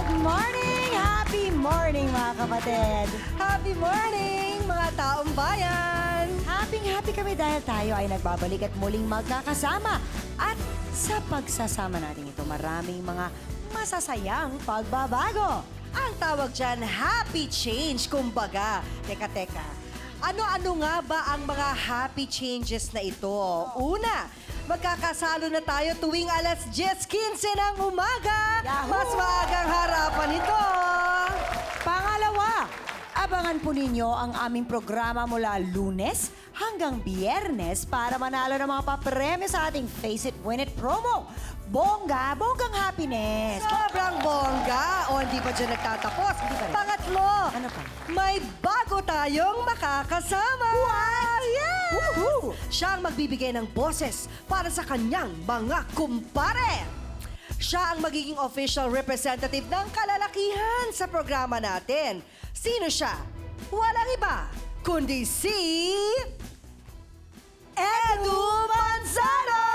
Happy morning mga kapatid! Happy morning, mga taong bayan! Happy kami dahil tayo ay nagbabalik at muling magkakasama. At sa pagsasama natin ito, maraming mga masasayang pagbabago. Ang tawag dyan, happy change, kumbaga. Teka. Ano-ano nga ba ang mga happy changes na ito? Una, magkakasalo na tayo tuwing alas 10:15 ng umaga. Yahoo! Mas maagang harapan ito. Pangalawa, abangan po ninyo ang aming programa mula Lunes hanggang Biyernes para manalo ng mga papremyo sa ating Face It, Win It promo. Bonggang happiness. Sobrang bongga. O, hindi pa dyan nagtatapos. Hindi pa rin. Pangatlo, Ano pa? may bago tayong makakasama. What? Yes! Woohoo! Siya ang magbibigay ng boses para sa kanyang mga kumpare. Siya ang magiging official representative ng kalalakihan sa programa natin. Sino siya? Walang iba, kundi si... Edu Manzano!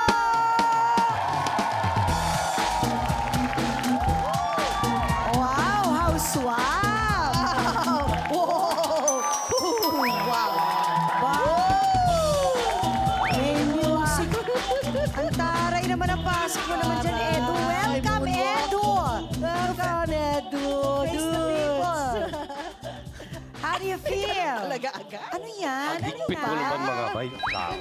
Wow, how suave! Wow! Wow! May music. Ang taray naman ang pasok mo naman dyan, Edu. Welcome, Edu! Welcome, Edu! Face the people. How do you feel? Talaga agad? Ano yan? Ano Higpit mo naman mga bay tao.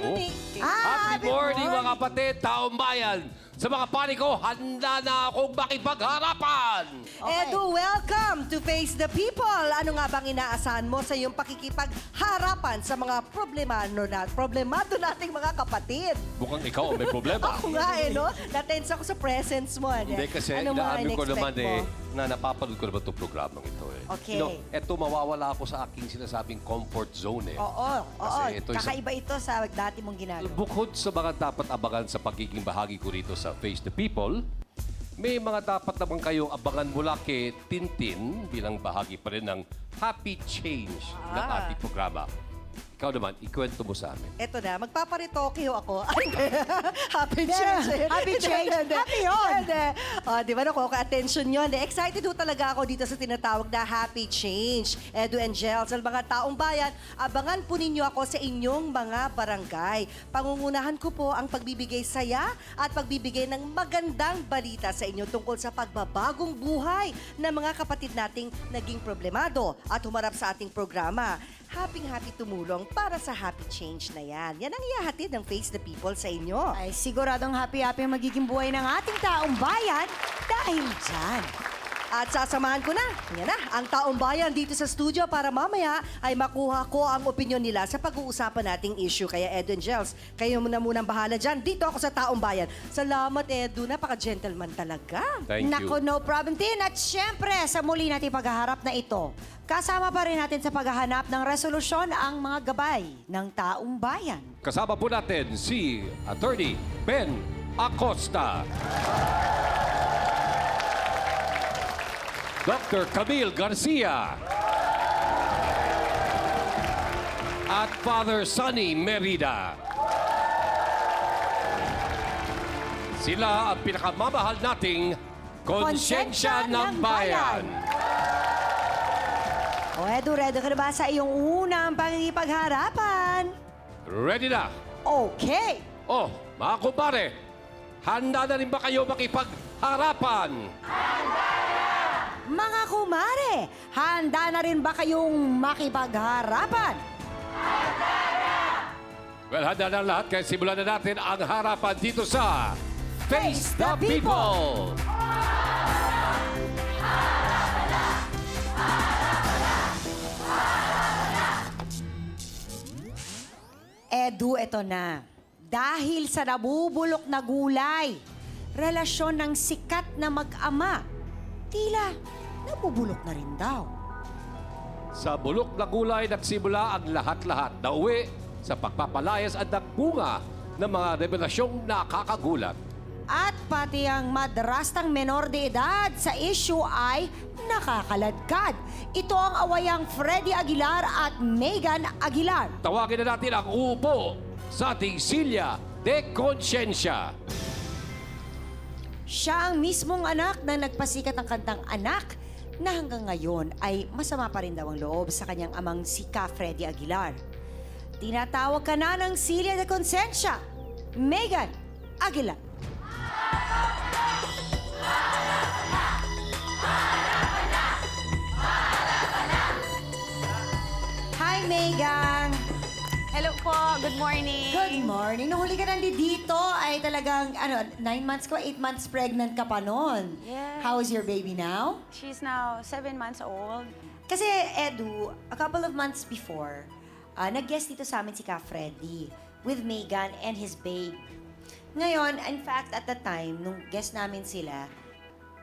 Happy morning mga kapatid, taong bayan. Sa mga pari ko, handa na akong makipagharapan. Okay. Edu, welcome to Face the People. Ano nga bang inaasahan mo sa iyong pakikipagharapan sa mga problemado nating mga kapatid? Mukhang ikaw ang may problema. Ako nga no? Natense ako sa presence mo. Hindi kasi ano mga inaamin ko in-expect naman mo? na napapanood ko naman itong programang ito Okay. Eto mawawala ako sa aking sinasabing comfort zone Oo. Kasi ito Kakaiba ito sa dati mong ginagawa. Bukod sa mga dapat abangan sa pagiging bahagi ko rito sa Face the People, may mga dapat naman kayong abangan mula kay Tintin bilang bahagi pa rin ng Happy Change ng ating programa. Ikaw naman, ikwento mo sa amin. Eto na, magpaparitokyo ako. Happy Yeah, change. happy change. Happy yun. Di ba attention yun. Excited ho talaga ako dito sa tinatawag na happy change. Edu and Gel, sa mga taong bayan, abangan po ninyo ako sa inyong mga barangay. Pangungunahan ko po ang pagbibigay saya at pagbibigay ng magandang balita sa inyo tungkol sa pagbabagong buhay ng mga kapatid nating naging problemado at humarap sa ating programa. Happy tumulong para sa happy change na yan. Yan ang ihahatid ng Face the People sa inyo. Ay, siguradong happy ang magiging buhay ng ating taong bayan dahil dyan. At sasamahan ko na, yan na, ang taong bayan dito sa studio para mamaya ay makuha ko ang opinion nila sa pag-uusapan nating issue. Kaya Edu and Gels, kayo muna munang bahala dyan. Dito ako sa taong bayan. Salamat Edu, napaka-gentleman talaga. Thank you. Nako, no problem din. At syempre, sa muli natin paghaharap na ito, kasama pa rin natin sa paghahanap ng resolusyon ang mga gabay ng taong bayan. Kasama po natin si Attorney Ben Acosta. Dr. Camille Garcia. At Father Sonny Merida. Sila ang pinakamamahal nating konsyensya ng bayan. O Edu, ready ka na ba sa iyong unang pakikipagharapan? Ready na? Okay. Oh, mga kumpare, handa na rin ba kayo makipagharapan? Mga kumare, handa na rin ba kayong makipagharapan? Well, handa na lahat kaya simulan na natin ang harapan dito sa Face the People! Edu, eto na. Dahil sa nabubulok na gulay, relasyon ng sikat na mag-ama, tila nabubulok na rin daw. Sa bulok na gulay nagsimula ang lahat-lahat na uwi sa pagpapalayas at nagbunga ng mga revelasyong nakakagulat. At pati ang madrastang menor de edad sa issue ay nakakaladkad. Ito ang awayang Freddy Aguilar at Megan Aguilar. Tawagin na natin ang upo sa ating Silya de Conscientia. Siya ang mismong anak na nagpasikat ng kantang Anak na hanggang ngayon ay masama pa rin daw ang loob sa kanyang amang si Ka Freddy Aguilar. Tinatawag ka na ng Silya de Consensya, Megan Aguilar. Hi, Megan! Hello po, good morning. Good morning. Nung huli ka nandito dito ay talagang, 9 months ka, 8 months pregnant ka pa noon. Yes. How is your baby now? She's now 7 months old. Kasi, Edu, a couple of months before, nag-guest dito sa amin si Ka Freddy with Megan and his babe. Ngayon, in fact, at the time, nung guest namin sila,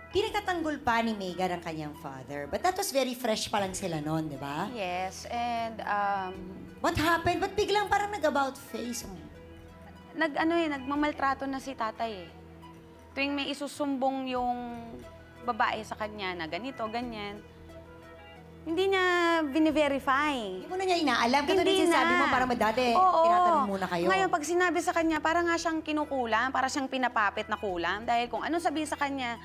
pinagtatanggol pa ni Megan ang kanyang father. But that was very fresh pa lang sila noon, di ba? Yes, and What happened? Ba't biglang parang nag-about face mo? nagmamaltrato na si tatay eh. Tuwing may isusumbong yung babae sa kanya na ganito, ganyan, hindi niya bine-verify. Hindi mo na niya inaalam. Kasi Hindi sinasabi na. mo parang dati, Oo. tinatanong muna kayo. Ngayon, pag sinabi sa kanya, parang nga siyang kinukulam, parang siyang pinapapit na kulam. Dahil kung anong sabi sa kanya,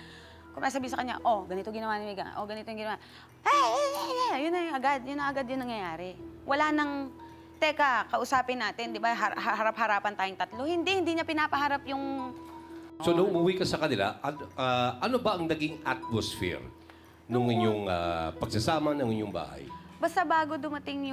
kung sabi sa kanya, oh, ganito ginawa ni Megan, oh, ganito yung ginawa. Yun na agad yung nangyayari. Wala nang, teka, kausapin natin, di ba, harap-harapan tayong tatlo. Hindi niya pinapaharap yung... So, nung umuwi ka sa kanila, ano ba ang naging atmosphere nung inyong pagsasama ng inyong bahay? Basta bago dumating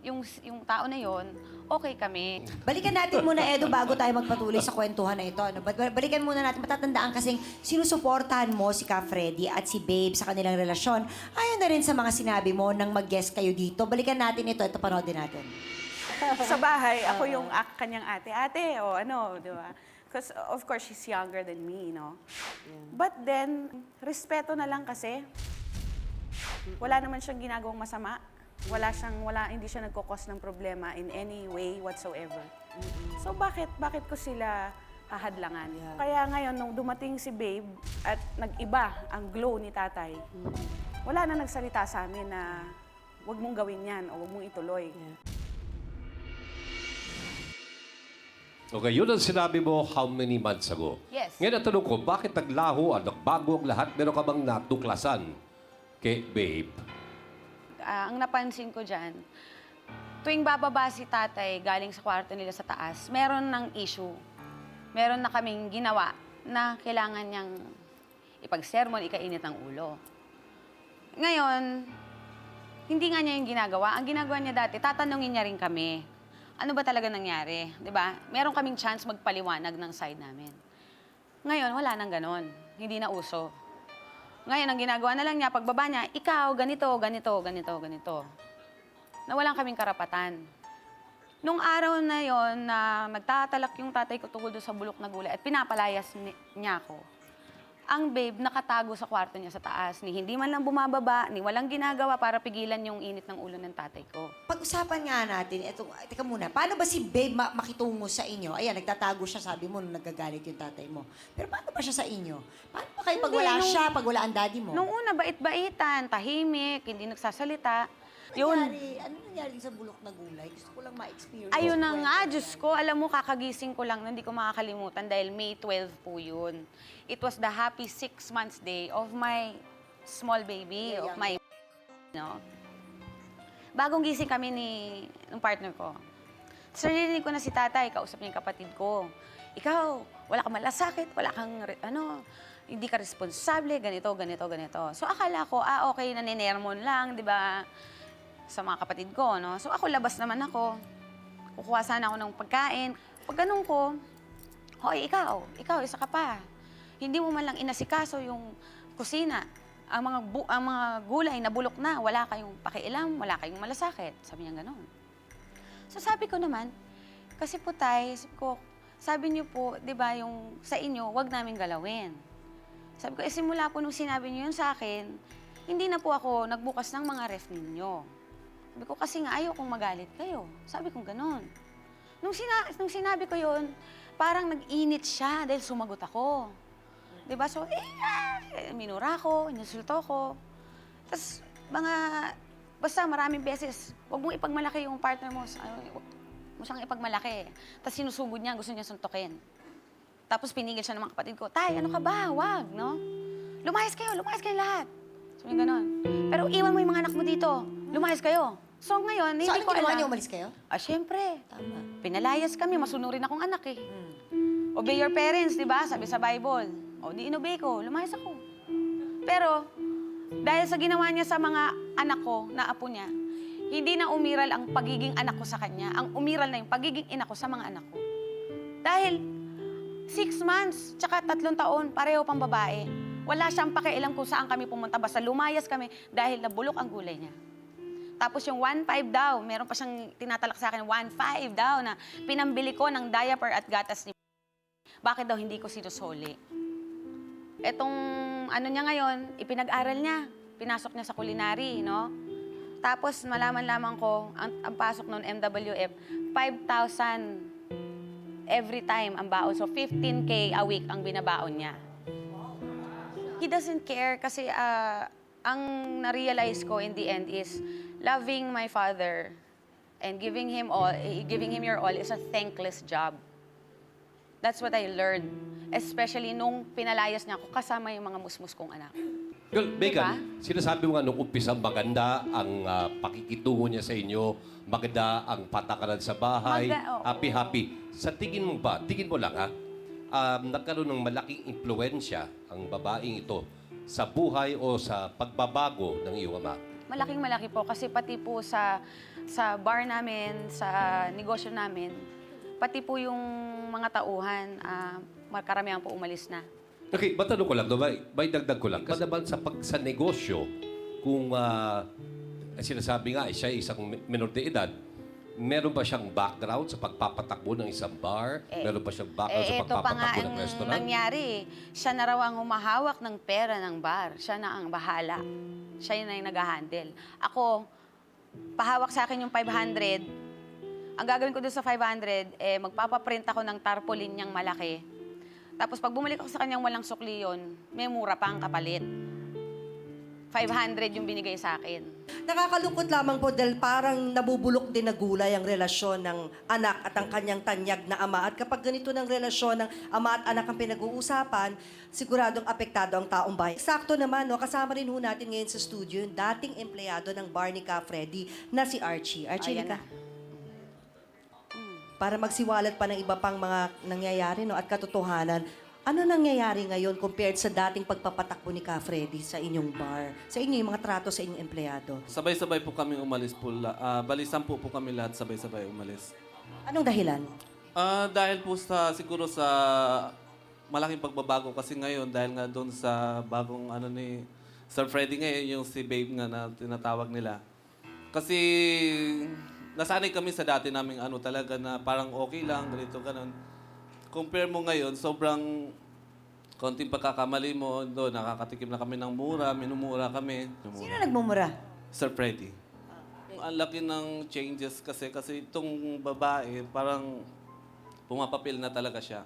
yung tao na yon, okay kami. Balikan natin muna, Edu, bago tayo magpatuloy sa kwentuhan na ito. Ano? Balikan muna natin, matatandaan kasing sinusuportahan mo si Ka Freddy at si Babe sa kanilang relasyon. Ayon na rin sa mga sinabi mo nang mag-guest kayo dito. Balikan natin ito, panoodin natin. Sa bahay, ako yung kanyang ate, o ano, di ba? Because of course, she's younger than me, no? But then, respeto na lang kasi. Wala naman siyang ginagawang masama. Hindi siya nagkukos ng problema in any way whatsoever. So bakit ko sila hahadlangan? Kaya ngayon, nung dumating si Babe at nag-iba ang glow ni tatay, wala na nagsalita sa amin na huwag mong gawin yan o huwag mong ituloy. Okay, yun ang sinabi mo how many months ago? Yes. Ngayon, ang tanong ko, bakit naglaho at nagbago ang lahat? Meron ka bang natuklasan kay Babe? Ang napansin ko dyan, tuwing bababa si tatay galing sa kwarto nila sa taas, meron ng issue. Meron na kaming ginawa na kailangan niyang ipag-sermon, ikainit ang ulo. Ngayon, hindi nga niya yung ginagawa. Ang ginagawa niya dati, tatanungin niya rin kami. Ano ba talaga nangyari? 'Di ba? Meron kaming chance magpaliwanag ng side namin. Ngayon, wala nang ganon. Hindi na uso. Ngayon, ang ginagawa na lang niya, pagbaba niya, ikaw, ganito. Na walang kaming karapatan. Nung araw na yon na nagtatalak yung tatay ko tungkol doon sa bulok na gulay at pinapalayas niya ako, ang Babe nakatago sa kwarto niya sa taas. Ni hindi man lang bumababa, ni walang ginagawa para pigilan yung init ng ulo ng tatay ko. Pag-usapan nga natin, teka muna, paano ba si Babe makitungo sa inyo? Ayan, nagtatago siya, sabi mo, nung nagagalit yung tatay mo. Pero paano ba siya sa inyo? Paano ba kayo pag Hindi, wala nung- siya, pag wala ang daddy mo? Nung una, bait-baitan, tahimik, hindi nagsasalita. Ano nangyari sa bulok na gulay? Gusto ko lang ma-experience. Ayun na nga, Kwento Diyos ko, alam mo, kakagising ko lang, hindi ko makakalimutan dahil May 12 po yun. It was the happy 6 months day of my small baby, of my, Bagong gising kami ng partner ko. So, narinig ko na si tatay, kausap niya yung kapatid ko. Ikaw, wala kang malasakit, wala kang, hindi ka responsable, ganito. So, akala ko, okay, naninermon lang, di ba? Sa mga kapatid ko, no? So ako, labas naman ako. Kukuha sana ako ng pagkain. Pag ganun ko, hoy, ikaw, isa ka pa. Hindi mo man lang inasikaso yung kusina. Ang mga gulay na bulok na, wala kayong pakialam, wala kayong malasakit. Sabi niya ganun. So sabi ko naman, kasi po tay, sabi niyo po, di ba, yung sa inyo, wag namin galawin. Sabi ko, simula po nung sinabi niyo yun sa akin, hindi na po ako nagbukas ng mga ref ninyo. Sabi ko, kasi nga ayaw kong magalit kayo. Sabi ko gano'n. Nung sinabi ko yun, parang nag-init siya dahil sumagot ako. Diba? So, minura ko, inusulto ko. Tapos, basta maraming beses, huwag mong ipagmalaki yung partner mo. Huwag mo siyang ipagmalaki. Tapos sinusugod niya, gusto niya suntukin. Tapos pinigil siya ng mga kapatid ko, tay, ano ka ba? Wag, no? Lumayas kayo lahat. Sabi niya ganon. Pero iwan mo yung mga anak mo dito. Lumayas kayo. So ngayon, hindi So, ano ko ginawa alam. niyo? Umalis kayo? Siyempre. Tama. Pinalayas kami, masunurin akong anak eh. Obey your parents, di ba? Sabi sa Bible. O, di inobey ko. Lumayas ako. Pero, dahil sa ginawa niya sa mga anak ko, na apo niya, hindi na umiral ang pagiging anak ko sa kanya. Ang umiral na yung pagiging ina ko sa mga anak ko. Dahil 6 months, tsaka 3 taon, pareho pang babae. Wala siyang pakialam kung saan kami pumunta. Basta lumayas kami dahil nabulok ang gulay niya. Tapos yung 1.5 daw, meron pa siyang tinatalak sa akin, 1.5 daw na pinambili ko ng diaper at gatas ni Bakit daw hindi ko sinusoli? Etong ano niya ngayon, ipinag-aral niya. Pinasok niya sa culinary, no? Tapos malaman lamang ko, ang pasok noon MWF, 5,000 every time ang baon. So 15K a week ang binabaon niya. He doesn't care kasi ang na-realize ko in the end is loving my father and giving him your all is a thankless job. That's what I learned. Especially nung pinalayas niya ako kasama yung mga musmus kong anak. Girl, Megan, Diba? sinasabi mo nga nung umpisa maganda ang pakikitungo niya sa inyo, maganda ang patakaran sa bahay, Oo. happy-happy. Sa tingin mo ba, tingin mo lang ha, nagkaroon ng malaking impluensya ang babaeng ito sa buhay o sa pagbabago ng iyong ama? Malaking-malaki po kasi pati po sa bar namin, sa negosyo namin, pati po yung mga tauhan, karamihan po umalis na. Okay, matanong ko lang, no? May dagdag ko lang. Kasi naman sa negosyo, kung sinasabi nga, siya ay isang minor de edad, meron ba siyang background sa pagpapatakbo ng isang bar? Meron ba siyang background sa Ito pa nga pagpapatakbo ng ang restaurant? nangyari. Siya na raw ang humahawak ng pera ng bar. Siya na ang bahala. Siya na yung nag-handle. Ako, pahawak sa akin yung 500. Ang gagawin ko doon sa 500, magpapaprint ako ng tarpaulin niyang malaki. Tapos pag bumalik ako sa kanyang walang sukli yun, may mura pa ang kapalit. 500 yung binigay sa akin. Nakakalungkot lamang po dahil parang nabubulok din na gulay ang relasyon ng anak at ang kanyang tanyag na ama. At kapag ganito ng relasyon ng ama at anak ang pinag-uusapan, siguradong apektado ang taong bayan. Sakto naman, no, kasama rin ho natin ngayon sa studio yung dating empleyado ng bar ni Ka Freddy na si Archie. Archie, Ayan ka. na. Para magsiwalat pa ng iba pang mga nangyayari, no, at katotohanan, ano nangyayari ngayon compared sa dating pagpapatakbo ni Ka Freddy sa inyong bar? Sa inyo, yung mga trato sa inyong empleyado? Sabay-sabay po kami umalis po. Bali, 10 po kami lahat sabay-sabay umalis. Anong dahilan? Dahil po siguro sa malaking pagbabago kasi ngayon, dahil nga doon sa bagong ni Sir Freddy ngayon, yung si Babe nga na tinatawag nila. Kasi nasanay kami sa dati naming talaga na parang okay lang, ganito, ganon. Compare mo ngayon, sobrang konting pagkakamali mo doon, nakakatikim na kami ng mura, minumura kami. Sino nagmumura? Sir Freddy. Ang laki ng changes kasi itong babae, parang pumapapil na talaga siya.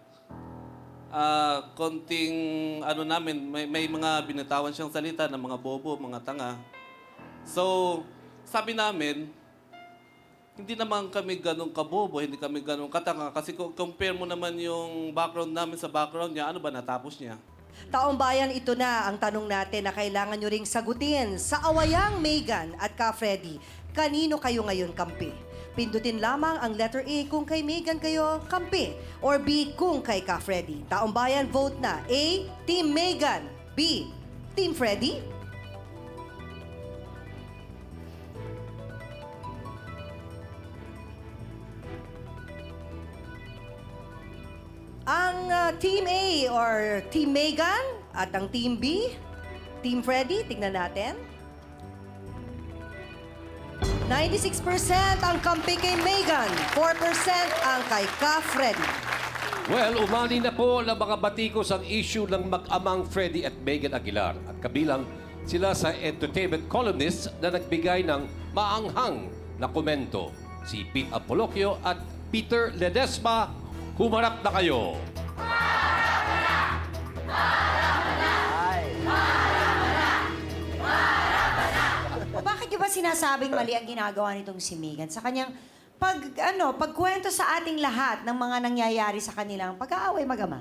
Konting namin, may mga binitawan siyang salita ng mga bobo, mga tanga. So, sabi namin, hindi naman kami ganun kabobo, hindi kami ganun katanga. Kasi compare mo naman yung background namin sa background niya, ano ba natapos niya? Taong bayan, ito na ang tanong natin na kailangan nyo ring sagutin. Sa awayang Megan at Ka Freddy, kanino kayo ngayon kampi? Pindutin lamang ang letter A kung kay Megan kayo kampi or B kung kay Ka Freddy. Taong bayan, vote na. A, Team Megan. B, Team Freddy. Ang Team A or Team Megan at ang Team B, Team Freddy, tignan natin. 96% ang kampi kay Megan, 4% ang kay Ka Freddy. Well, umali na po na mga batikos ang issue ng mag-amang Freddy at Megan Aguilar. At kabilang sila sa entertainment columnists na nagbigay ng maanghang na komento. Si Pete Apolloquio at Peter Ledesma, humarap na kayo. O bakit niyo ba sinasabing mali ang ginagawa nitong si Megan sa kanyang pagkwento sa ating lahat ng mga nangyayari sa kanilang pag-aaway mag-ama?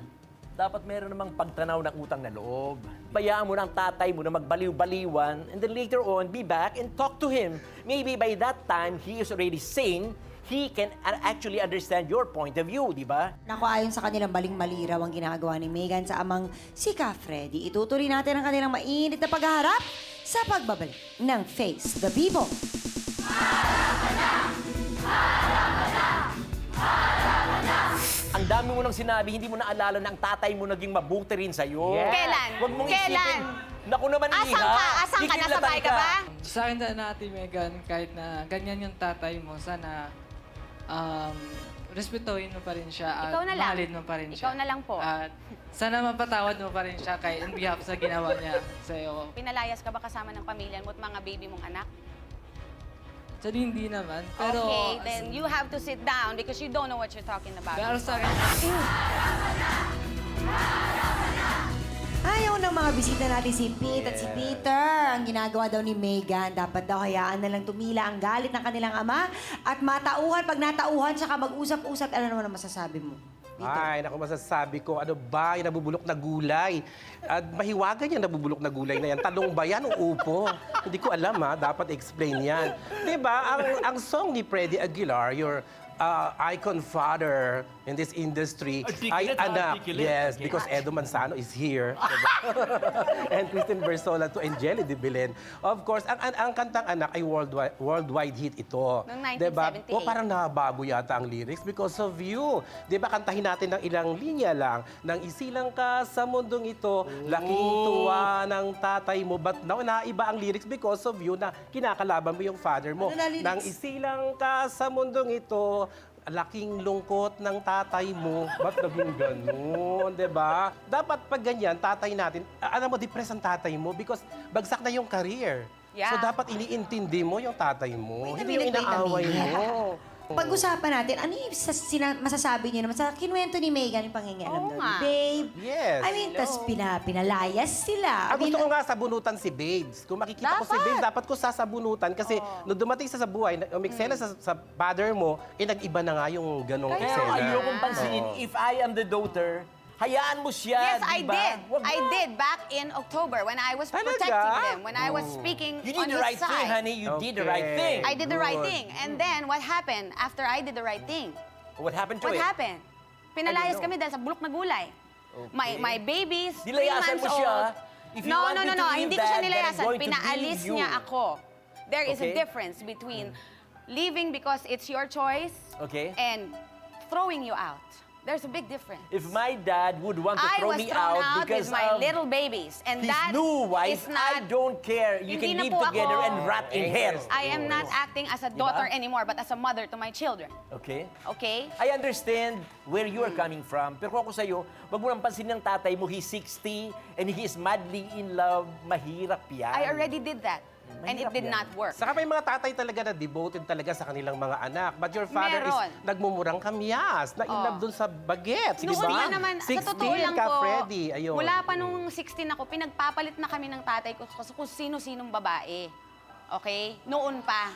dapat meron namang pagtanaw ng utang na loob. Bayaan mo ng tatay mo na magbaliw-baliwan and then later on, be back and talk to him. Maybe by that time, he is already sane. He can actually understand your point of view, di ba? Naku, ayon sa kanilang baling-mali raw ang ginagawa ni Megan sa amang si Ka Freddy. Itutuloy natin ang kanilang mainit na paghaharap sa pagbabalik ng Face the People. Ang dami mo nang sinabi, hindi mo naalala na ang tatay mo naging mabuti rin sa'yo. Kailan? Huwag mong Kailan? isipin. Naku naman, Asan Iha. ka? Asan ka? Kikidlatan Nasabay ka ba? Sa akin na Ate Megan, kahit na ganyan yung tatay mo, sana respetuhin mo pa rin siya at Ikaw na lang. mahalin mo pa rin siya. Ikaw na lang po. At sana mapatawad mo pa rin siya kay in behalf sa ginawa niya sa'yo. Pinalayas ka ba kasama ng pamilya mo at mga baby mong anak? Actually, hindi naman. Pero, Okay, then you have to sit down because you don't know what you're talking about. pero sa akin, Ayaw ng mga bisita natin si Pete at si Peter. Ang ginagawa daw ni Megan, dapat daw hayaan na lang tumila ang galit ng kanilang ama at matauhan. Pag natauhan, saka mag-usap-usap. Ano naman ang masasabi mo? Peter? Ay, naku, masasabi ko, ano ba, yung nabubulok na gulay. At mahiwagan yung nabubulok na gulay na yan. Talong ba yan o upo? Hindi ko alam, ha. Dapat explain yan. Diba, ang song ni Freddie Aguilar, your icon father in this industry, ay anak. Yes, because Edo Manzano is here. Diba? And Kristen Bersola to Angeli de Belen. Of course, ang kantang anak ay worldwide hit ito. Noong 1978. Diba? O parang nabago yata ang lyrics because of you. Di ba, kantahin natin ng ilang linya lang. Nang isilang ka sa mundong ito, laking tuwa ng tatay mo. But now, naiba ang lyrics because of you na kinakalaban mo yung father mo. Ano na lyrics? Nang isilang ka sa mundong ito, laking lungkot ng tatay mo. Ba't naging ganun, di ba? Dapat pag ganyan, tatay natin, alam mo, depressed ang tatay mo because bagsak na yung career. Yeah. So dapat iniintindi mo yung tatay mo. Wait a Hindi yung minute, wait a inaaway minute. mo. Pag-usapan natin, ano yung masasabi niyo naman sa kinuwento ni Megan yung pangingialam Oo daw nga. ni Babe? Yes. I mean, tas pinalayas sila. Ang gusto ko nga sabunutan si Babes. Kung makikita ko si Dapat. Babes, dapat ko sasabunutan kasi nung dumating sa buhay, umiksena sa father mo, nag-iba na nga yung ganong Kaya eksena. ayokong pansinin, if I am the daughter, hayaan mo siya, Yes, I di ba? did. Wag mo. I did back in October when I was Talaga? protecting them, when I was speaking You on did the his right thing, side. honey. You did the right Okay. thing. I did the right Good. thing. And then, what happened after I did the right thing? What happened to What it? happened? Pinalayas kami dahil sa bulok na gulay. My babies, 3 Nilayasan months mo siya. old. If you No, want no, me no, to no. leave Hindi ko siya that, then I'm nilayasan. going to Pinaalis leave you. niya ako. There is a Okay. difference between leaving because it's your choice Okay. and throwing you out. There's a big difference. If my dad would want to I throw was me thrown out out because with my of little babies. And his that new wife, is not... I don't care. You Hindi can na live po together ako- and rot in hell. I am not acting as a daughter anymore, but as a mother to my children. Okay? Okay? I understand where you are coming from. Pero kung ako sa'yo, wag mo nang pansinin ng tatay mo, he's 60 and he is madly in love. Mahirap yan. I already did that. And it Mahirap did yan. not work. Saka may mga tatay talaga na devoted talaga sa kanilang mga anak. But your father Meron. is nagmumurang kamyas, na in love dun sa bagets, di Noon ba? pa naman, sa 16 totoo lang ka, po, Freddy. Ayun. mula pa nung 16 ako, pinagpapalit na kami ng tatay ko kung sino-sinong babae. Okay? Noon pa.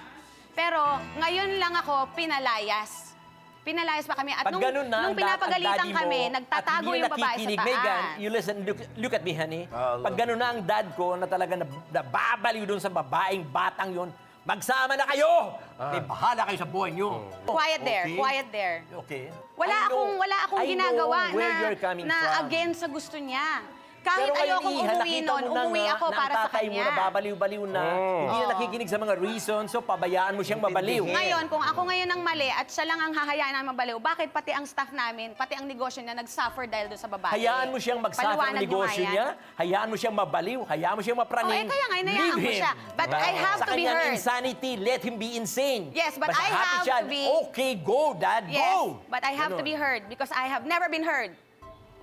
Pero ngayon lang ako pinalayas. Pinalayas pa kami. At Pag ganun na, nung ang pinapagalitan daddy mo, kami, at nagtatago hindi yung babae sa nakikinig, taas. Megan, you listen, look at me, honey. Pag ganun na ang dad ko, na talaga nababaliw doon sa babaeng batang yon, magsama na kayo! May bahala kayo sa buhay nyo. Quiet there, Okay? quiet there. Okay. Wala I know- akong I know ginagawa where you're coming na from. against sa gusto niya. Kahit Pero ngayon, ayokong Iha, umuwi nakita nun, mo na umuwi nga ako na para ang sa tatay mo kanya. na babaliw-baliw na. Hindi na nakikinig sa mga reasons, so pabayaan mo siyang mabaliw. Ngayon, kung ako ngayon ang mali at siya lang ang hahayaan na mabaliw, bakit pati ang staff namin, pati ang negosyo niya nag-suffer dahil doon sa babae? Hayaan mo siyang magsuffer ng Paliwanag niyo negosyo nga yan. niya. Hayaan mo siyang mabaliw. Hayaan mo siyang mapraning. Oh, kaya nga, inayaan Leave ko him. siya. But I have Sa to be kanyang heard. insanity, let him be insane. Yes, but Basta I happy have siya. to be- Okay, go, Dad, Yes, go! but I have to be heard because I have never been heard.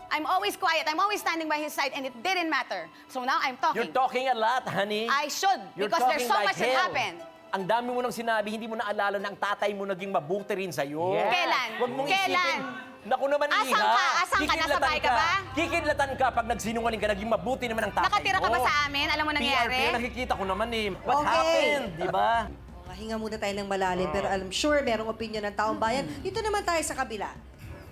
I'm always quiet. I'm always standing by his side and it didn't matter. So now I'm talking. You're talking a lot, honey. I should You're because there's talking so like much that hell. happened. Ang dami mo nang sinabi, hindi mo naalala na ang tatay mo naging mabuti rin sa'yo. Kailan? Huwag mong Kailan? isipin. Naku naman, Asan Iha. ka? Asan ka? Kikidlatan Nasabay ka ba? Kikidlatan ka pag nagsinungaling ka, naging mabuti naman ang tatay Nakatira ka mo. ba sa amin? Alam mo nangyari? PRP, nakikita ko naman eh. What Okay. happened, di ba? Hinga muna tayo ng malalim, pero I'm sure merong opinion ng taong bayan. Dito naman tayo sa kabila.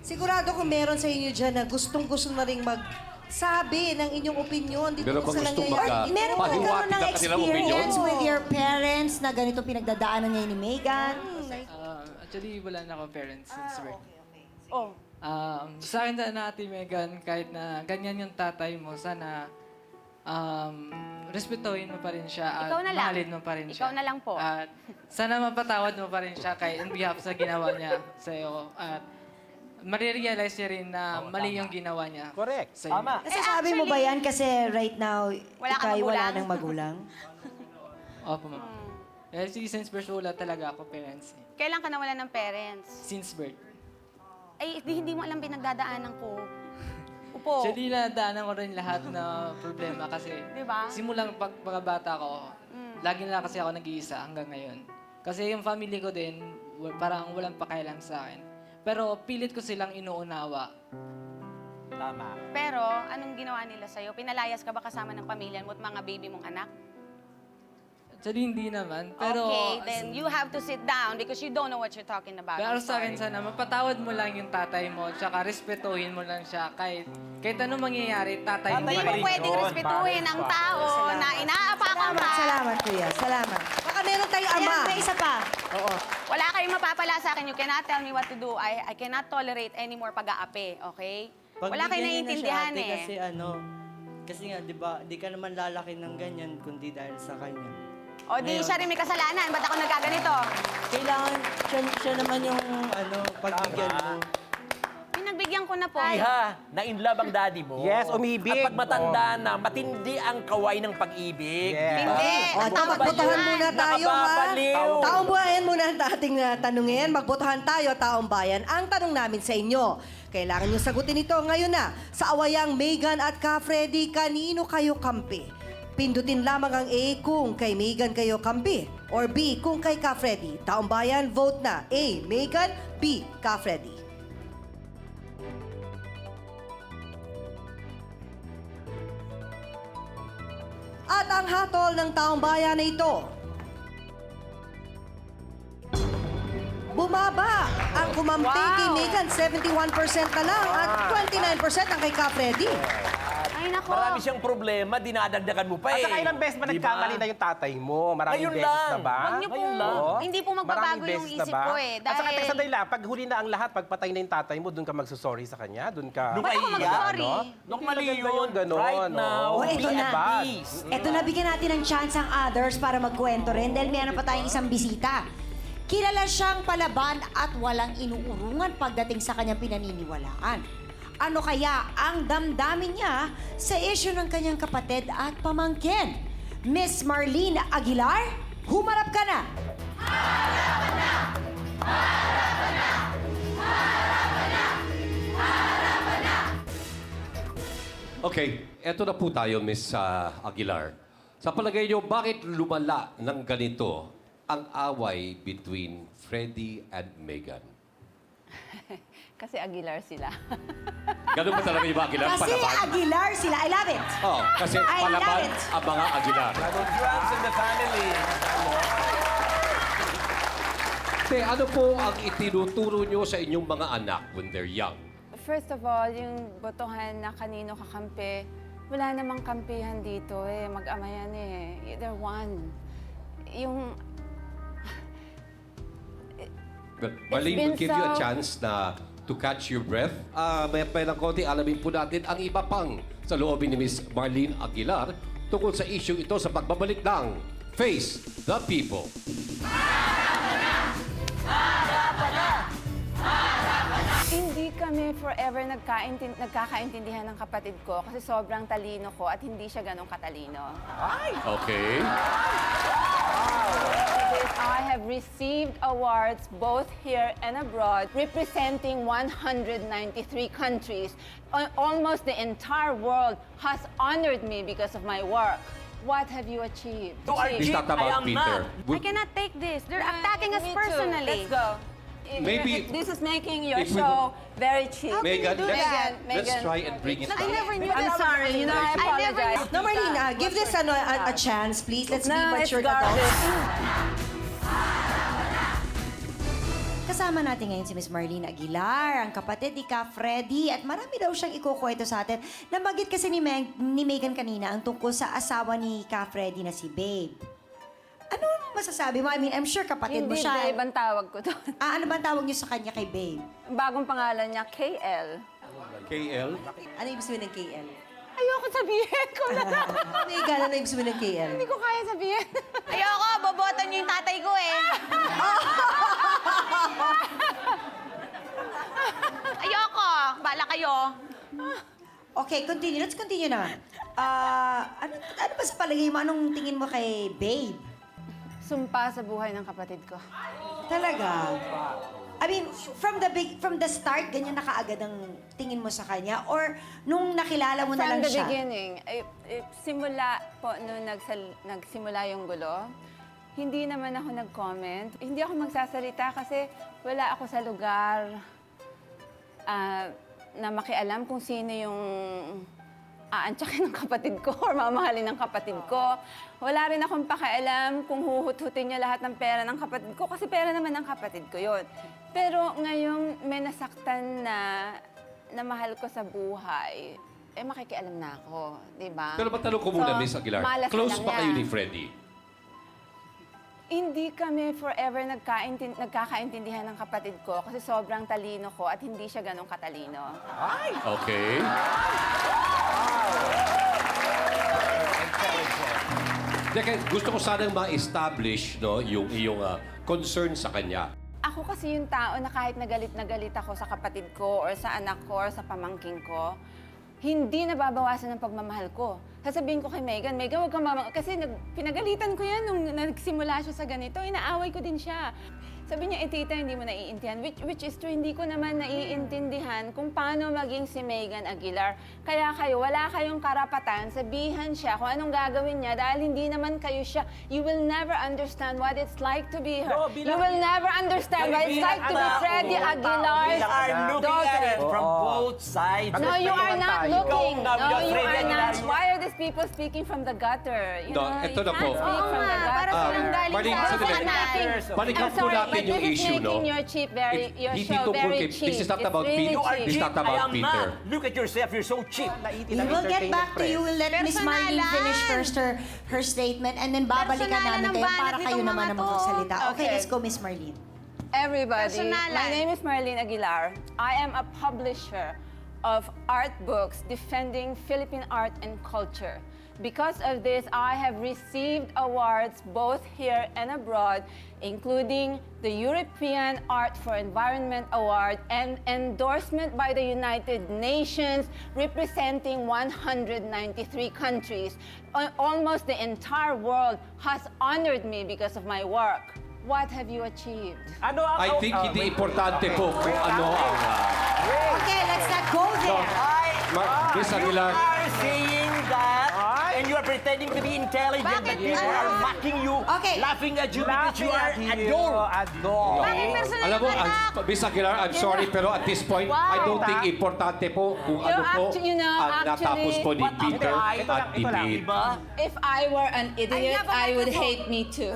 Sigurado kung meron sa inyo dyan na gustong-gusto na rin magsabi ng inyong opinion dito Meron sa bang gustong nangyayari. Meron ba pahiwatig karoon ng ang kanilang opinion? experience with your parents na ganito pinagdadaanan niya ni Megan? Actually, wala na ako parents since birth. Oh, Sa akin na Ate Megan, kahit na ganyan yung tatay mo, sana respetuhin mo pa rin siya at Ikaw na lang. mahalin mo pa rin Ikaw siya. na lang po. At sana mapatawad mo pa rin siya kay in behalf sa ginawa niya sa'yo. At marirealize niya rin na mali yung ginawa niya. Correct. Sa'yo. Tama. Nasasabi mo ba yan kasi right now, Wala kang ikay wala magulang? ng magulang? Opo, ma'am. Since birth, wala talaga ako parents. Kailan ka nawalan ng parents? Since birth. Ay, hindi mo alam pinagdadaanan ko. Upo. Actually, nadaanan ko rin lahat na problema kasi Di ba? simulang pagkabata ko, lagi na kasi ako nag-iisa hanggang ngayon. Kasi yung family ko din, parang walang pakialam sa akin. Pero pilit ko silang inuunawa. Tama. Pero, anong ginawa nila sa'yo? Pinalayas ka ba kasama ng pamilya mo at mga baby mong anak? Actually, hindi naman. Pero, Okay, then you have to sit down because you don't know what you're talking about. pero I'm sa akin sorry. sana, mapatawad mo lang yung tatay mo, tsaka respetuhin mo lang siya. Kahit anong mangyayari, tatay mo Hindi pa mo rin pwedeng yun. respetuhin ang tao na inaapakan ka. Salamat, Kuya. Salamat. Baka meron tayong ama. Ayan, may isa pa. Oo. Wala kayong mapapala sa akin. You cannot tell me what to do. I cannot tolerate any more pag-aapi, okay? Wala kayong naiintindihan eh. Kasi kasi nga, di ba, di ka naman lalaki ng ganyan kundi dahil sa kanya. O di siya rin may kasalanan. Ba't ako nagkaganito? Kailangan, siya naman yung, pagbigyan mo. Pinagbigyan ko na po. Iha, na in love ang daddy mo. Yes, umibig. At pag matanda na, matindi ang kaway ng pag-ibig. Yes. Hindi. O, ito, magbotohan muna tayo, ha? Nakababaliw. Taong bayan muna ang ating tanungin. Magbotohan tayo, taong bayan. Ang tanong namin sa inyo, kailangan nyo sagutin ito ngayon na. Sa awayang Megan at Ka Freddy, kanino kayo kampi? Pindutin lamang ang A kung kay Megan kayo kampi. Or B kung kay Ka Freddy. Taong bayan, vote na. A, Megan, B, Ka Freddy. At ang hatol ng taong bayan na ito, bumaba ang kumampi kay Megan, 71% na lang at 29% ang kay Ka Freddy. Ay, nako. Marami siyang problema, dinadagdagan mo pa At eh. saka ilang beses ba Di nagkamali na yung tatay mo? Maraming Ngayon beses lang. na ba? Huwag niyo Ngayon pong, lang. Oo. hindi po magbabago Maraming yung beses na isip ba? ko eh. At saka, Dahil, sandali lang, pag huli na ang lahat, pag patay na yung tatay mo, doon ka magsusorry sa kanya, doon ka... Nung Ba't ako kaiya, mag-sorry? Nung Hindi mali maganda yun, yung ganon, right now, Oh, ito be na. at peace. Eto na, bigyan natin ng chance ang others para magkwento rin dahil meron pa tayong isang bisita. Kilala siyang palaban at walang inuurungan pagdating sa kanyang pinaniniwalaan. Ano kaya ang damdamin niya sa issue ng kanyang kapatid at pamangkin? Miss Marlene Aguilar, humarap ka na! Okay, eto na po tayo, Miss Aguilar. Sa palagay niyo, bakit lumala ng ganito ang away between Freddy and Megan? Kasi Aguilar sila. Ganun ba talaga yung mga Aguilar? Kasi Palaban? Aguilar sila. I love it! Oh, kasi I love palaban it. ang mga Aguilar. Drugs in the family. Te, ano po ang itinuturo nyo sa inyong mga anak when they're young? First of all, yung botohan na kanino kakampi, wala namang kampihan dito eh. Mag-ama yan eh. They're one. Yung... But Marlene, been we'll give you a so- chance na to catch your breath. May ng konti, alamin po natin ang iba pang sa loobin ni Miss Marlene Aguilar tungkol sa issue ito sa pagbabalik ng Face the People. Hindi kami forever nagkakaintindihan ng kapatid ko kasi sobrang talino ko at hindi siya ganong katalino. Okay. I have received awards both here and abroad, representing 193 countries. Almost the entire world has honored me because of my work. What have you achieved? It's not about Peter. I cannot take this. They're attacking us Me too. personally. Let's go. Maybe- This is making your if we- show very cheap. Megan, do that? let's try and bring it I back. never knew I'm that. sorry, you know, I apologize. No, Marlene, give this a chance, please. Let's be No, it's mature garbage. adults. Kasama natin ngayon si Miss Marlene Aguilar, ang kapatid ni Ka Freddy, at marami daw siyang ikukwento sa atin. Nabanggit kasi ni Megan kanina ang tungkol sa asawa ni Ka Freddy na si Babe. Ano masasabi mo? I mean, I'm sure kapatid mo Hindi, siya. Babe, ang tawag ko doon. Ano ba ang tawag niyo sa kanya kay Babe? Bagong pangalan niya, KL. KL? Ano ibig sabihin ng KL? Ayoko sabihin ko na lang. Megan, ano ibig sabihin ng KL? Hindi ko kaya sabihin. Ayoko, boboto niyo yung tatay ko eh. Ayoko, bala kayo. Okay, continue. Let's continue na. Ano ba sa palagay mo? Anong tingin mo kay Babe? Sumpa sa buhay ng kapatid ko. Talaga? I mean, from the start, ganyan na kaagad ang tingin mo sa kanya? Or nung nakilala mo na lang From the siya? beginning, simula po nung nagsimula yung gulo, hindi naman ako nag-comment. Hindi ako magsasalita kasi wala ako sa lugar na makialam kung sino yung aantsakin ng kapatid ko or mamahalin ng kapatid ko. Wala rin akong pakialam kung huhut-hutin niya lahat ng pera ng kapatid ko kasi pera naman ng kapatid ko yon. Pero ngayong may nasaktan na mahal ko sa buhay, makikialam na ako, di ba? Pero matanong ko muna, Miss Aguilar. malas na Close lang ba kayo yan. ni Freddy? Hindi kami forever nagkakaintindihan ng kapatid ko kasi sobrang talino ko at hindi siya ganong katalino. Okay. Teka, gusto ko sanang ma-establish no, yung iyong concern sa kanya. Ako kasi yung tao na kahit na galit ako sa kapatid ko or sa anak ko or sa pamangking ko, hindi nababawasan ng pagmamahal ko. Sasabihin ko kay Megan, huwag kang kasi pinagalitan ko yan nung nagsimula siya sa ganito, inaaway ko din siya. Sabi niya, tita, hindi mo naiintindihan. Which is true, hindi ko naman naiintindihan kung paano maging si Megan Aguilar. Kaya kayo, wala kayong karapatan, sabihan siya kung anong gagawin niya dahil hindi naman kayo siya. You will never understand what it's like to be her. No, You will never understand what it's like to be Freddie Aguilar's We are looking daughter. at it from both sides. No, you are not looking. Ikaw, No, you Freddie are not. Aguilar. Why are these people speaking from the gutter? You No, know, ito you na po. can't speak from the para gutter. silang galing Marlene, sa sandali. kanal. Balikan I'm po sorry, natin but yung this is issue, no? making your show Hindi very tungkol kay- cheap. This is not It's about really Peter. You are cheap. It's cheap. not about I am Peter. not. Look at yourself. You're so cheap. We will get back to you. We'll let Miss Marlene finish first her statement and then babalikan Personalan namin ng kayo banat para kayo nitong naman mga ang to. magsalita. Okay, Okay. let's go, Miss Marlene. Everybody, Personalan. my name is Marlene Aguilar. I am a publisher of art books defending Philippine art and culture. Because of this, I have received awards both here and abroad, including the European Art for Environment Award and endorsement by the United Nations, representing 193 countries. Almost the entire world has honored me because of my work. What have you achieved? Ano ang... I think hindi importante po kung ano ang... Okay, let's not go there. Miss Aguilar. You are saying that and you are pretending to be intelligent, but Bakit? people are mocking you, Okay. laughing at you because you are adored. Bakit personal Alam mo, attack? Miss Aguilar, I'm sorry, pero at this point, I don't think importante po kung ano po You know, ang natapos po ni What Peter ito at ni Babe. diba? If I were an idiot, I would hate me too.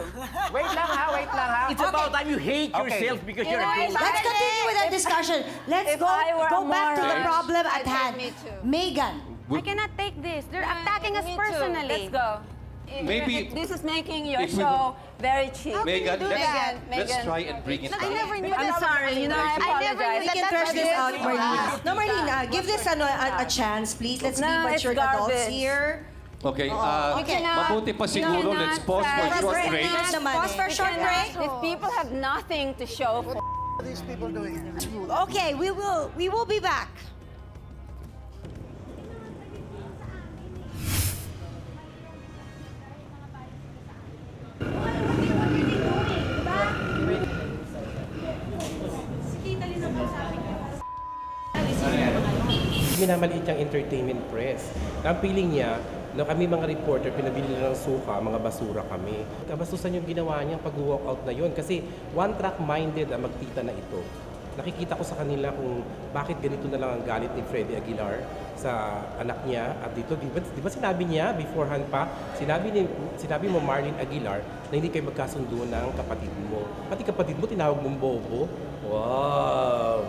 Wait lang ha. It's about time you hate yourself because you're a fool. Let's continue with our discussion. Let's If go I were go a back to the moron, problem at I'd hate hand. me too. Megan, I cannot take this. They're attacking us Me too. personally. Let's go. Maybe- This is making your if we- show very cheap. Megan, do that? let's try and bring it I back. never knew I'm that. sorry, you know, I I never knew apologize. We that can that's thresh what this it out, is. Marlene. No, Marlene, give this a chance, please. Let's be No, it's mature adults garbage. here. Okay, Okay. mabuti pa siguro. cannot Let's pause for a try- short Break. break. Naman pause for a short break. If people have nothing to show for Okay, we will be back. Minamaliit niyang entertainment press. Ang feeling niya, na kami mga reporter, pinabili lang ng suka, mga basura kami. Kabastusan yung ginawa niya pag-walk out na yun. Kasi one-track minded ang magtita na ito. Nakikita ko sa kanila kung bakit ganito na lang ang galit ni Freddie Aguilar sa anak niya. At dito, di ba sinabi niya beforehand pa, sinabi mo Marlene Aguilar na hindi kayo magkasundo ng kapatid mo. Pati kapatid mo tinawag mong bobo. O, Wow!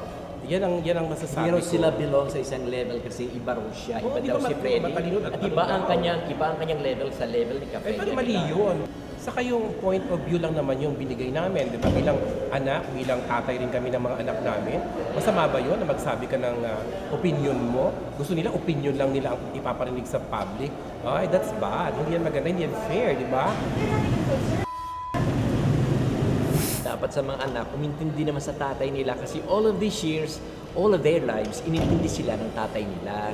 Yan ang masasabi Hindi raw ko. sila belong sa isang level kasi iba raw siya. Oo, Iba di daw ba si Freddy. matalino at At iba ang kanyang level sa level ni Eh, Ka-Freddy. pero mali yun. Saka yung point of view lang naman yung binigay namin. Di ba? Bilang anak, bilang tatay rin kami ng mga anak namin. Masama ba yun na magsabi ka ng opinion mo? Gusto nila, opinion lang nila ang ipaparinig sa public. Ay, that's bad. Hindi yan maganda, hindi yan fair, di ba? Dapat sa mga anak, umintindi naman sa tatay nila kasi all of these years, all of their lives, inintindi sila ng tatay nila.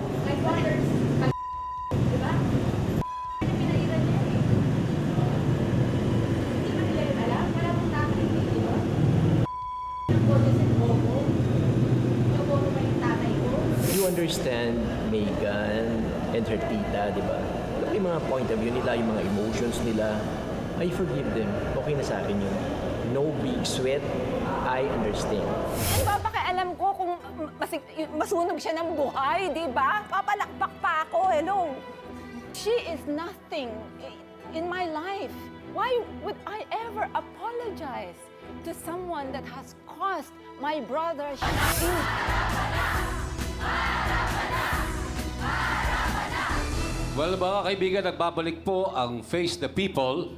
You understand Megan and her tita, di ba? Alam mo yung mga point of view nila, yung mga emotions nila. I forgive them. Okay na sa akin yun. No big sweat. I understand. Ano ba pakialam ko kung masunog siya ng buhay, di ba? Papalakpak pa ako, hello. She is nothing in my life. Why would I ever apologize to someone that has caused my brother shame? Well, mga kaibigan, nagbabalik po ang Face the People.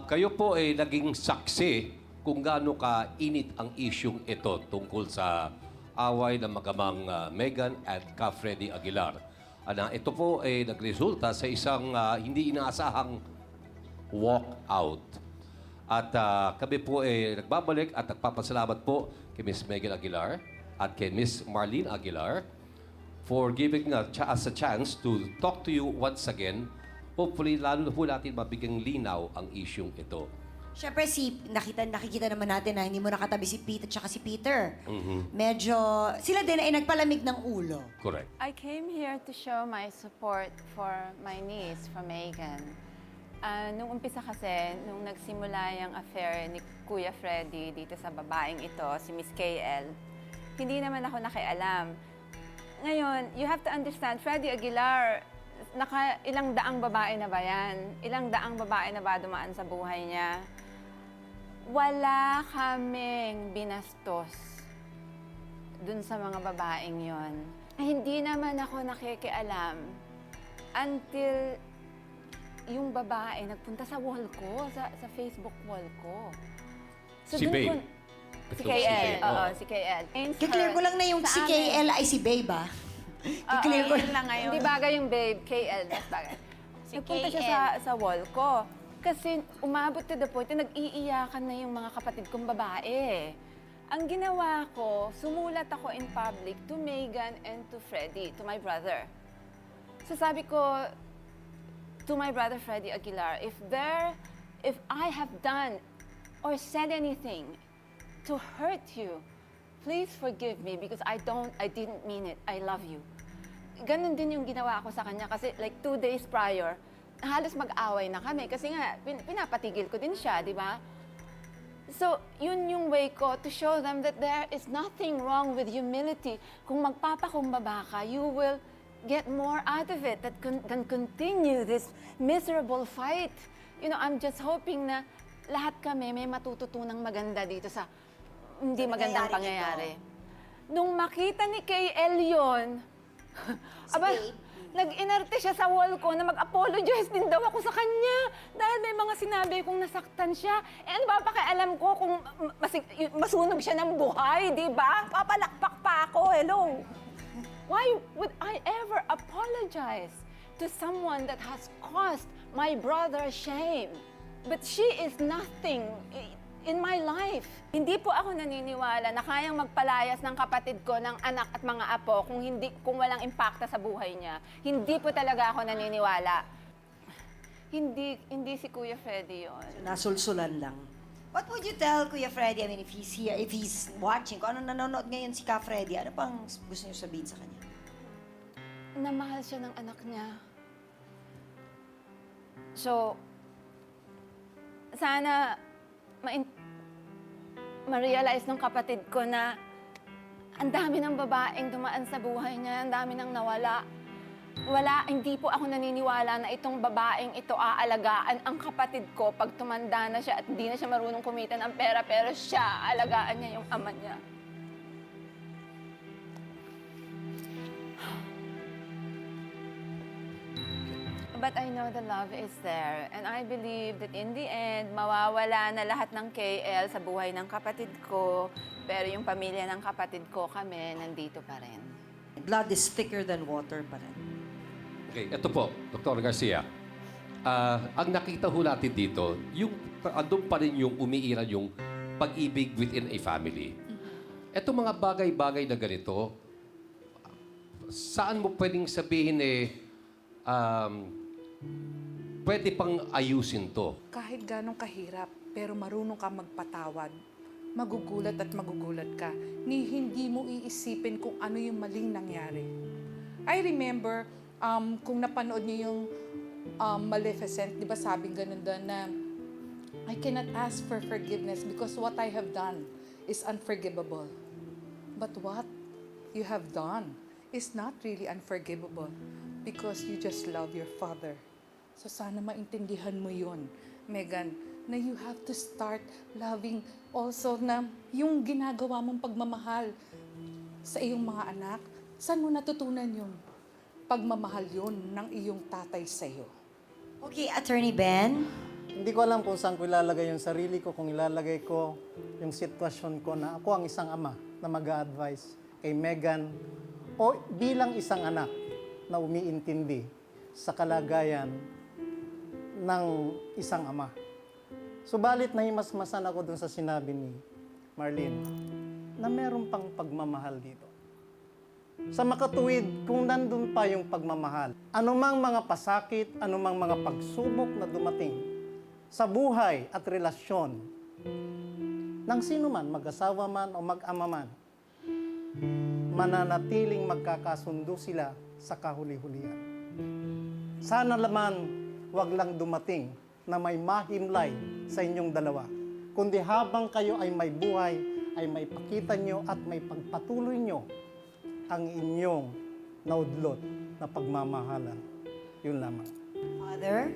Kayo po ay naging saksi kung gaano ka-init ang isyong ito tungkol sa away ng magamang Megan at Ka-Freddy Aguilar. Ito po ay nagresulta sa isang hindi inaasahang walk-out. At kami po ay nagbabalik at nagpapasalamat po kay Miss Megan Aguilar at kay Miss Marlene Aguilar for giving us a chance to talk to you once again. Hopefully, lalo na po natin mabigyang linaw ang isyong ito. Siyempre, nakikita naman natin na hindi mo nakatabi si Pete at saka si Peter. Medyo, sila din ay nagpalamig ng ulo. Correct. I came here to show my support for my niece, for Megan. Nung umpisa kasi, nung nagsimula yung affair ni Kuya Freddy dito sa babaeng ito, si Miss KL, hindi naman ako nakialam. Ngayon, you have to understand, Freddy Aguilar, ilang daang babae na ba yan? Ilang daang babae na ba dumaan sa buhay niya? Wala kaming binastos dun sa mga babaeng yon. Hindi naman ako nakikialam until yung babae nagpunta sa wall ko, sa Facebook wall ko. Si dun Babe. ko- Si KL, oo, si KL. Kiklear ko lang na yung Sa si amin. KL ay si Babe, ah. Kiklear ko Yun lang ngayon. Hindi bagay yung babe, KL, mas bagay. Nagpunta siya sa wall ko. Kasi umabot to the point na nag-iiyakan na yung mga kapatid kong babae. Ang ginawa ko, sumulat ako in public to Megan and to Freddy, to my brother. So sabi ko, to my brother Freddy Aguilar, if I have done or said anything to hurt you, please forgive me because I didn't mean it. I love you. Ganon din yung ginawa ko sa kanya kasi like 2 days prior, halos mag-away na kami kasi nga pinapatigil ko din siya, di ba? So, yun yung way ko to show them that there is nothing wrong with humility. Kung magpapakumbaba ka, you will get more out of it than continue this miserable fight. You know, I'm just hoping na lahat kami may matututunang maganda dito sa hindi magandang pangyayari. Nung makita ni KL yun, aba, nag-inarte siya sa wall ko na mag-apologize din daw ako sa kanya dahil may mga sinabi kong nasaktan siya. Eh ano ba pakialam ko kung masunog siya ng buhay, di ba? Papalakpak pa ako, hello. Why would I ever apologize to someone that has caused my brother shame? But she is nothing in my life. Hindi po ako naniniwala na kayang magpalayas ng kapatid ko, ng anak at mga apo kung walang impakta sa buhay niya. Hindi po talaga ako naniniwala. Hindi si Kuya Freddy yun. Nasulsulan lang. What would you tell Kuya Freddy? I mean, if he's here, if he's watching, kung ano nanonood ngayon si Ka Freddy, ano pang gusto niyo sabihin sa kanya? Na mahal siya ng anak niya. So, sana ma-realize ng kapatid ko na ang dami ng babaeng dumaan sa buhay niya, ang dami nang nawala. Hindi po ako naniniwala na itong babaeng ito aalagaan ang kapatid ko pag tumanda na siya at hindi na siya marunong kumita ng pera, pero siya, aalagaan niya yung ama niya. But I know the love is there. And I believe that in the end, mawawala na lahat ng KL sa buhay ng kapatid ko. Pero yung pamilya ng kapatid ko, kami, nandito pa rin. Blood is thicker than water pa rin. Okay, ito po, Dr. Garcia. Ang nakita ho natin dito, yung andun pa rin yung umiiral yung pag-ibig within a family. Ito mga bagay-bagay na ganito, saan mo pwedeng sabihin pwede pang ayusin to? Kahit ganong kahirap, pero marunong ka magpatawad, magugulat at magugulat ka, ni hindi mo iisipin kung ano yung maling nangyari. I remember, kung napanood niyo yung Maleficent, di ba sabing ganun doon na, I cannot ask for forgiveness because what I have done is unforgivable. But what you have done is not really unforgivable because you just love your father. So sana maintindihan mo yun, Megan, na you have to start loving also na yung ginagawa mong pagmamahal sa iyong mga anak, saan mo natutunan yun? Pagmamahal yun ng iyong tatay sa'yo. Okay, Attorney Ben. Hindi ko alam kung saan ko ilalagay yung sarili ko, kung ilalagay ko yung sitwasyon ko na ako ang isang ama na mag-a-advise kay Megan o bilang isang anak na umiintindi sa kalagayan ng isang ama. Subalit nahimasmasan ako dun sa sinabi ni Marlene na meron pang pagmamahal dito. Sa makatuwid, kung nandun pa yung pagmamahal, anumang mga pasakit, anumang mga pagsubok na dumating sa buhay at relasyon ng sino man, mag-asawa man o mag-ama man, mananatiling magkakasundo sila sa kahuli-hulihan. Sana naman wag lang dumating na may mahimlay sa inyong dalawa, kundi habang kayo ay may buhay, ay may pakita nyo at may pagpatuloy nyo ang inyong naudlot na pagmamahalan. Yun lamang. Father?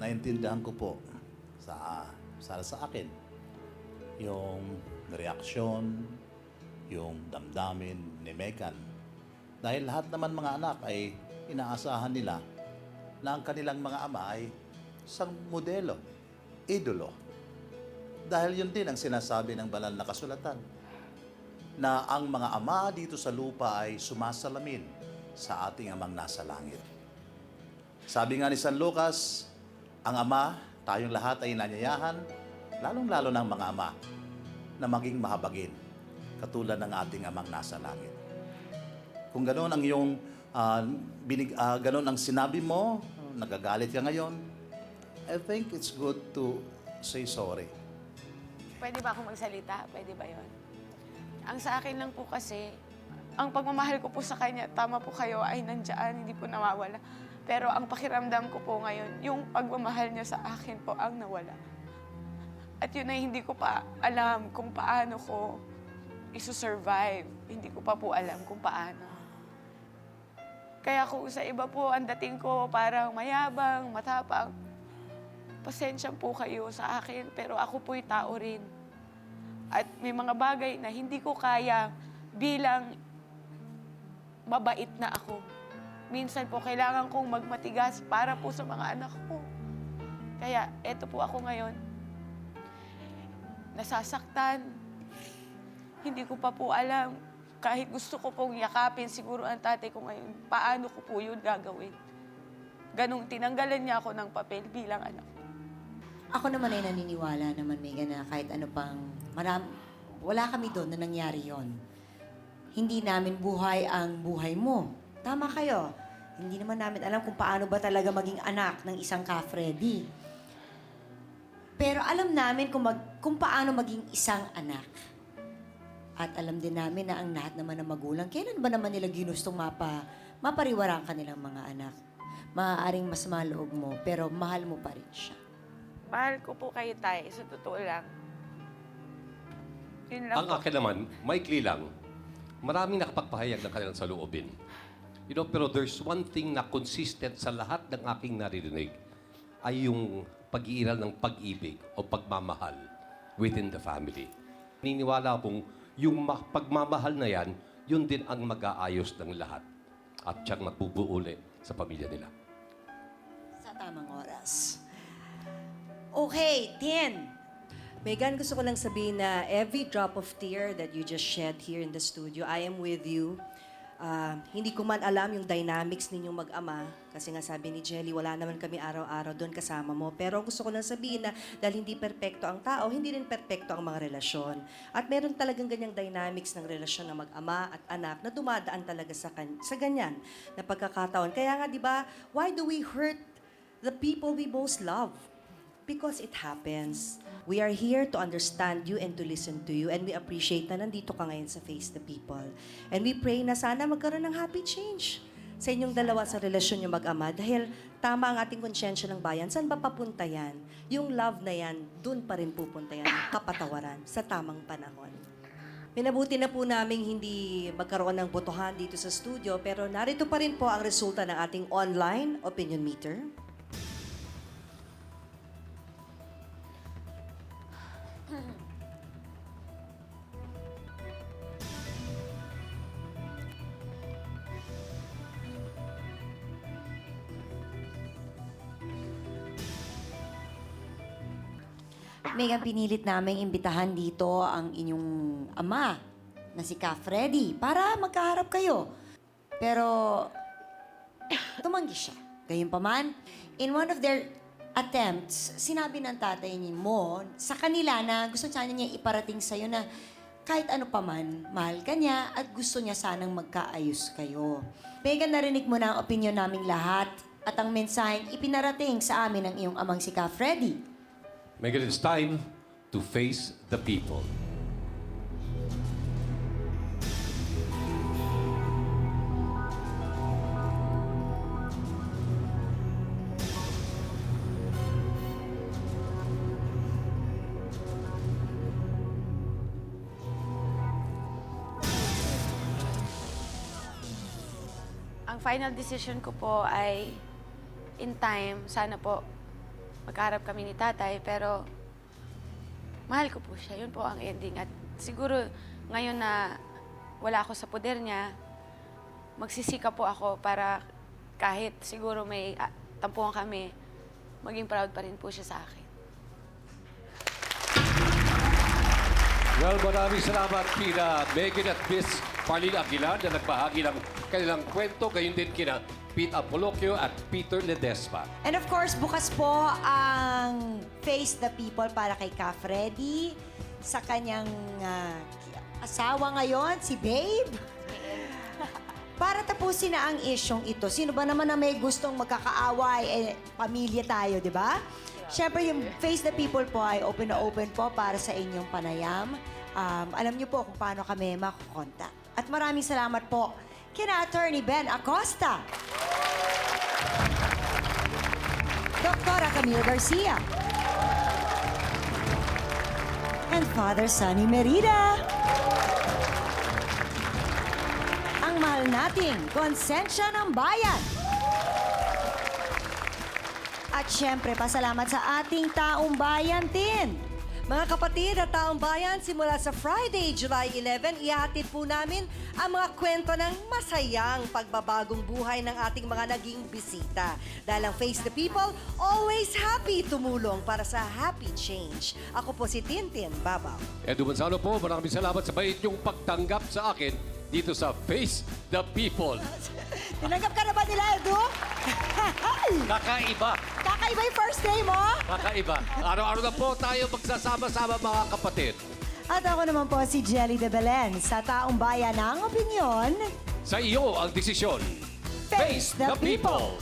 Naintindihan ko po sa akin yung reaksyon, yung damdamin ni Megan. Dahil lahat naman mga anak ay inaasahan nila na ang kanilang mga ama ay isang modelo, idolo. Dahil yun din ang sinasabi ng banal na kasulatan, na ang mga ama dito sa lupa ay sumasalamin sa ating amang nasa langit. Sabi nga ni San Lucas, ang ama, tayong lahat ay inanyayahan, lalong-lalo ng mga ama, na maging mahabagin, katulad ng ating amang nasa langit. Kung gano'n ang iyong, gano'n ang sinabi mo, nagagalit ka ngayon, I think it's good to say sorry. Pwede ba akong magsalita? Pwede ba yon? Ang sa akin lang po kasi, ang pagmamahal ko po sa kanya, tama po kayo, ay nandiyan, hindi po nawawala. Pero ang pakiramdam ko po ngayon, yung pagmamahal niya sa akin po ang nawala. At yun ay hindi ko pa alam kung paano ko isu-survive. Hindi ko pa po alam kung paano. Kaya kung sa iba po, ang dating ko parang mayabang, matapang, pasensya po kayo sa akin, pero ako po'y tao rin. At may mga bagay na hindi ko kaya bilang mabait na ako. Minsan po, kailangan kong magmatigas para po sa mga anak ko. Kaya, eto po ako ngayon. Nasasaktan. Hindi ko pa po alam. Kahit gusto ko pong yakapin siguro ang tatay ko ngayon, paano ko po yun gagawin? Ganong tinanggalan niya ako ng papel bilang anak. Ako naman ay naniniwala naman, Megan, na kahit ano pang wala kami doon na nangyari yon. Hindi namin buhay ang buhay mo. Tama kayo. Hindi naman namin alam kung paano ba talaga maging anak ng isang ka-Freddy. Pero alam namin kung paano maging isang anak. At alam din namin na ang lahat naman ng magulang, kailan ba naman nila ginustong mapariwara ang kanilang mga anak? Maaaring mas maloob mo, pero mahal mo pa rin siya. Mahal ko po kayo, Tay. Sa totoo lang. Yun lang Ang po. akin naman, maikli lang, maraming nakapagpahayag ng kanilang saloobin. Pero there's one thing na consistent sa lahat ng aking naririnig ay yung pag-iiral ng pag-ibig o pagmamahal within the family. Niniwala akong yung pagmamahal na yan, yun din ang mag-aayos ng lahat at siyang magbubuo ulit sa pamilya nila. tamang oras. Okay, Tin. Megan, gusto ko lang sabihin na every drop of tear that you just shed here in the studio, I am with you. Hindi ko man alam yung dynamics ninyong mag-ama. Kasi nga sabi ni Jelly, wala naman kami araw-araw doon kasama mo. Pero gusto ko lang sabihin na dahil hindi perpekto ang tao, hindi rin perpekto ang mga relasyon. At meron talagang ganyang dynamics ng relasyon ng mag-ama at anak na dumadaan talaga sa ganyan na pagkakataon. Kaya nga, di ba, why do we hurt the people we most love? Because it happens. We are here to understand you and to listen to you. And we appreciate na nandito ka ngayon sa Face the People. And we pray na sana magkaroon ng happy change sa inyong dalawa sa relasyon niyo mag-ama. Dahil tama ang ating konsyensya ng bayan. Saan ba papunta yan? Yung love na yan, dun pa rin pupunta yan. Kapatawaran sa tamang panahon. Minabuti na po namin hindi magkaroon ng botohan dito sa studio. Pero narito pa rin po ang resulta ng ating online opinion meter. Megan, pinilit namin imbitahan dito ang inyong ama na si Ka Freddy para magkaharap kayo. Pero tumanggi siya. Gayunpaman, in one of their attempts, sinabi ng tatay mo sa kanila na gusto niya iparating sa'yo na kahit ano pa man, mahal ka niya at gusto niya sanang magkaayos kayo. Megan, narinig mo na ang opinion naming lahat at ang mensaheng ipinarating sa amin ng iyong amang si Ka Freddy. Megan, it's time to face the people. Ang final decision ko po ay in time, sana po magkaharap kami ni tatay, pero mahal ko po siya. Yun po ang ending. At siguro ngayon na wala ako sa poder niya, magsisika po ako para kahit siguro may tampuhan kami, maging proud pa rin po siya sa akin. Well, maraming salamat kina Megan at Miss Marlene Aguilar na nagbahagi ng kanilang kwento. Gayon din kina Pete Apolloquio at Peter Ledesma. And of course, bukas po ang Face the People para kay Ka Freddy, sa kanyang asawa ngayon, si Babe. Para tapusin na ang isyong ito. Sino ba naman na may gustong magkakaaway? Pamilya tayo, di ba? Siyempre, yung Face the People po ay open na open po para sa inyong panayam. Alam niyo po kung paano kami makukontak. At maraming salamat po kina Attorney Ben Acosta, Dr. Camille Garcia, and Father Sunny Merida. Ang mahal nating konsensya ng bayan. At syempre, pasalamat sa ating taong bayan din. Mga kapatid at taong bayan, simula sa Friday, July 11, ihahatid po namin ang mga kwento ng masayang pagbabagong buhay ng ating mga naging bisita. Dahil ang Face the People, always happy tumulong para sa happy change. Ako po si Tintin Babaw. Edu Manzano po, maraming salamat sa bait yung pagtanggap sa akin dito sa Face the People. Tinanggap ka na ba nila, Edu? Kakaiba. Kakaiba yung first day mo? Kakaiba. Araw-araw na po tayo magsasama-sama mga kapatid. At ako naman po si Jelly de Belen sa taong bayan ng opinyon. Sa iyo ang desisyon. Face the People.